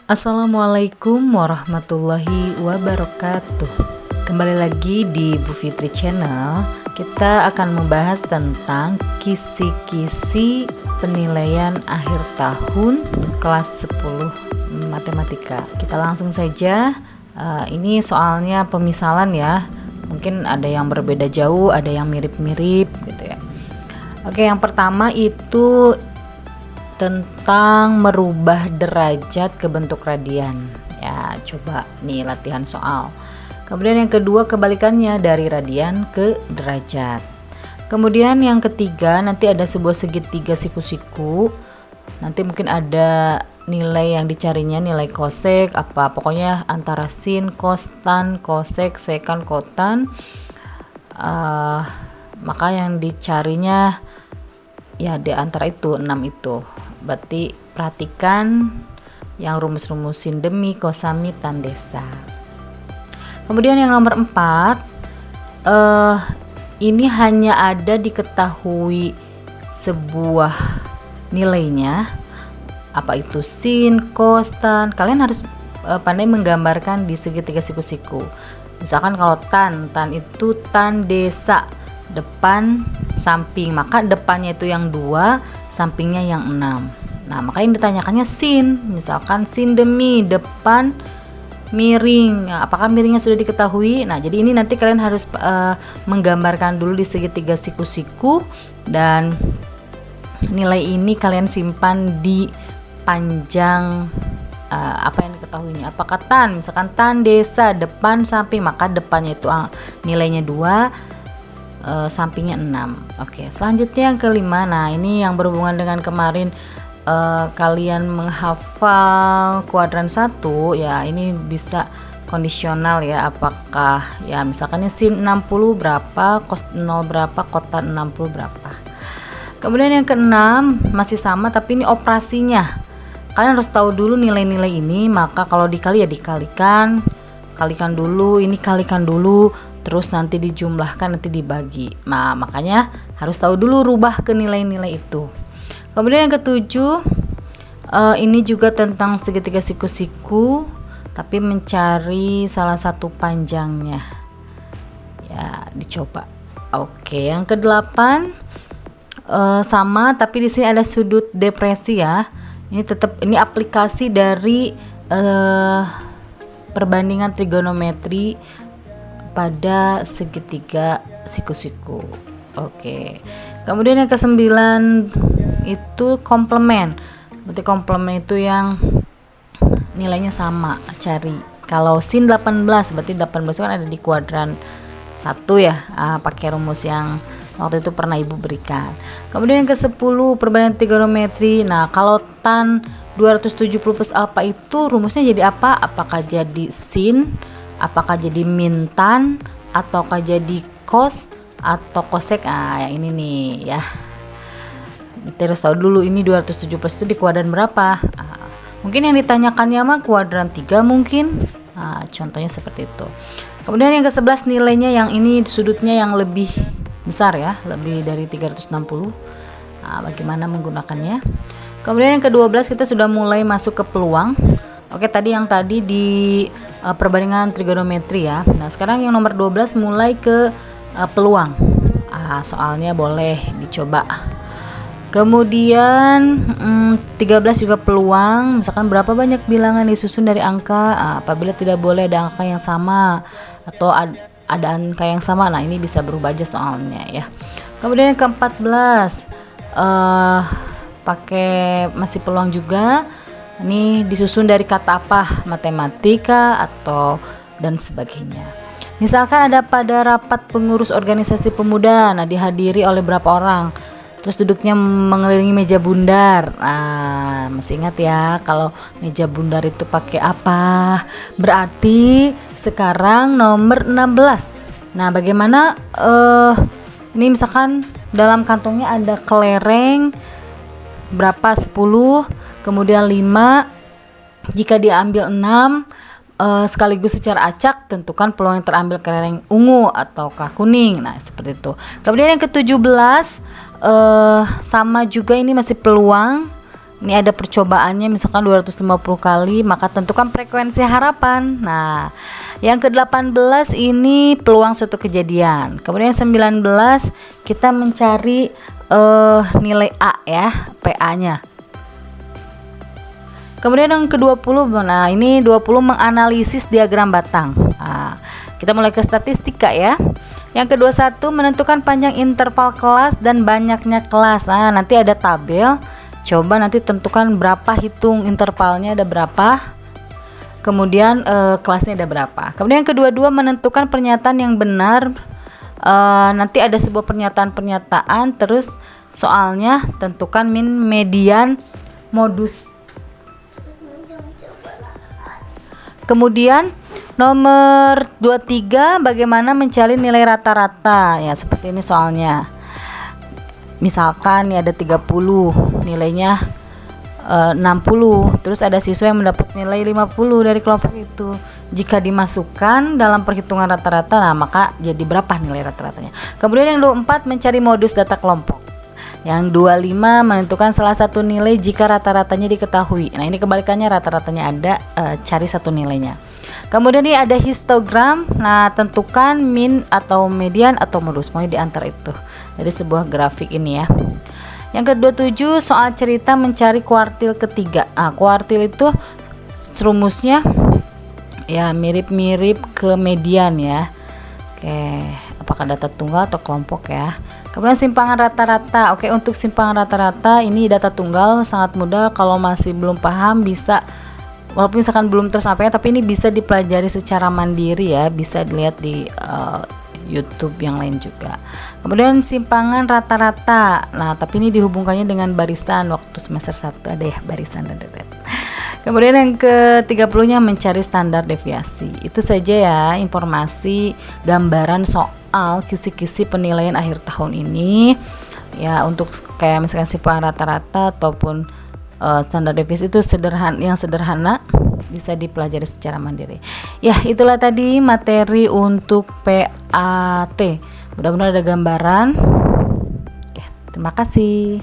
Assalamualaikum warahmatullahi wabarakatuh. Kembali lagi di Bu Fitri Channel. Kita akan membahas tentang kisi-kisi penilaian akhir tahun kelas 10 matematika. Kita langsung saja. Ini soalnya pemisalan ya. Mungkin ada yang berbeda jauh, ada yang mirip-mirip gitu ya. Oke, yang pertama itu tentang merubah derajat ke bentuk radian. Ya, coba nih latihan soal. Kemudian yang kedua kebalikannya dari radian ke derajat. Kemudian yang ketiga nanti ada sebuah segitiga siku-siku. Nanti mungkin ada nilai yang dicarinya, nilai kosek apa pokoknya antara sin, kos, tan, kosek, sekan, kotan. Maka yang dicarinya ya di antara itu 6 itu. Berarti perhatikan yang rumus-rumusin demi, kosami, tandesa. Kemudian yang nomor 4 ini hanya ada diketahui sebuah nilainya, apa itu sin, kos, tan. Kalian harus pandai menggambarkan di segitiga siku-siku. Misalkan kalau tan itu tandesa, depan samping, maka depannya itu yang 2, sampingnya yang 6. Nah, maka yang ditanyakannya sin, misalkan sin demi, depan miring. Nah, apakah miringnya sudah diketahui? Nah, jadi ini nanti kalian harus menggambarkan dulu di segitiga siku-siku, dan nilai ini kalian simpan di panjang apa yang diketahuinya. Apakah tan, misalkan tan desa, depan samping, maka depannya itu nilainya 2, sampingnya 6. Oke, selanjutnya yang kelima. Nah, ini yang berhubungan dengan kemarin kalian menghafal kuadran 1 ya. Ini bisa kondisional ya, apakah ya misalkan sin 60 berapa, cos 0 berapa, kotan 60 berapa. Kemudian yang keenam masih sama tapi ini operasinya. Kalian harus tahu dulu nilai-nilai ini, maka kalau dikali ya dikalikan, kalikan dulu, ini kalikan dulu, terus nanti dijumlahkan, nanti dibagi. Nah, makanya harus tahu dulu rubah ke nilai-nilai itu. Kemudian yang ketujuh, ini juga tentang segitiga siku-siku, tapi mencari salah satu panjangnya. Ya, dicoba. Oke, yang kedelapan sama, tapi di sini ada sudut depresi ya. Ini tetap ini aplikasi dari perbandingan trigonometri pada segitiga siku-siku. Oke. Kemudian yang kesembilan itu komplement. Berarti komplement itu yang nilainya sama, cari. Kalau sin 18, berarti 18 kan ada di kuadran 1 ya. Pakai rumus yang waktu itu pernah Ibu berikan. Kemudian yang ke-10 perbandingan trigonometri. Nah, kalau tan 270 plus alfa itu rumusnya jadi apa? Apakah jadi sin, apakah jadi min tan, ataukah jadi kos atau kosek? Yang ini nih ya. Terus tahu dulu ini 270 plus itu di kuadran berapa? Mungkin yang ditanyakannya mah kuadran 3 mungkin. Contohnya seperti itu. Kemudian yang ke-11 nilainya yang ini sudutnya yang lebih besar ya, lebih dari 360. Bagaimana menggunakannya? Kemudian yang ke-12 kita sudah mulai masuk ke peluang. Oke, tadi di perbandingan trigonometri ya. Nah, sekarang yang nomor 12 mulai ke peluang. Soalnya boleh dicoba. Kemudian 13 juga peluang. Misalkan berapa banyak bilangan disusun dari angka. Apabila tidak boleh ada angka yang sama atau ada angka yang sama. Nah, ini bisa berubah aja soalnya ya. Kemudian yang ke-14 pakai masih peluang juga. Ini disusun dari kata apa? Matematika atau dan sebagainya. Misalkan ada pada rapat pengurus organisasi pemuda. Nah, dihadiri oleh berapa orang? Terus duduknya mengelilingi meja bundar. Masih ingat ya kalau meja bundar itu pakai apa? Berarti sekarang nomor 16. Nah, bagaimana ini misalkan dalam kantongnya ada kelereng berapa? 10, kemudian 5. Jika diambil 6 sekaligus secara acak, tentukan peluang yang terambil kelereng ungu ataukah kuning. Nah, seperti itu. Kemudian yang ke-17 sama juga ini masih peluang. Ini ada percobaannya misalkan 250 kali, maka tentukan frekuensi harapan. Nah, yang ke-18 ini peluang suatu kejadian. Kemudian yang 19 kita mencari nilai A ya, PA-nya. Kemudian yang ke-20, nah ini 20 menganalisis diagram batang. Nah, kita mulai ke statistika ya. Yang ke-21 menentukan panjang interval kelas dan banyaknya kelas. Nah, nanti ada tabel. Coba nanti tentukan berapa, hitung intervalnya ada berapa. Kemudian kelasnya ada berapa. Kemudian yang kedua menentukan pernyataan yang benar. Nanti ada sebuah pernyataan, terus soalnya tentukan min, median, modus. Kemudian nomor 23 bagaimana mencari nilai rata-rata. Ya seperti ini soalnya. Misalkan nih ada 30, nilainya 60, terus ada siswa yang mendapat nilai 50 dari kelompok itu. Jika dimasukkan dalam perhitungan rata-rata, nah maka jadi berapa nilai rata-ratanya. Kemudian yang 24 mencari modus data kelompok. Yang 25 menentukan salah satu nilai jika rata-ratanya diketahui. Nah ini kebalikannya, rata-ratanya ada, cari satu nilainya. Kemudian ini ada histogram. Nah tentukan min atau median atau modus, pokoknya di antara itu dari sebuah grafik ini ya. Yang ke-27 soal cerita mencari kuartil ketiga. Kuartil itu rumusnya ya mirip-mirip ke median ya. Oke, apakah data tunggal atau kelompok ya. Kemudian simpangan rata-rata. Oke, untuk simpangan rata-rata ini data tunggal sangat mudah. Kalau masih belum paham bisa, walaupun misalkan belum tersampaikan, tapi ini bisa dipelajari secara mandiri ya. Bisa dilihat di YouTube yang lain juga. Kemudian simpangan rata-rata. Nah, tapi ini dihubungkannya dengan barisan. Waktu semester 1 ada ya barisan dan deret. Kemudian yang ke-30-nya mencari standar deviasi. Itu saja ya informasi gambaran soal kisi-kisi penilaian akhir tahun ini. Ya, untuk kayak misalkan simpangan rata-rata ataupun standar deviasi itu sederhana bisa dipelajari secara mandiri. Ya, itulah tadi materi untuk PAT. Mudah-mudahan ada gambaran. Oke, terima kasih.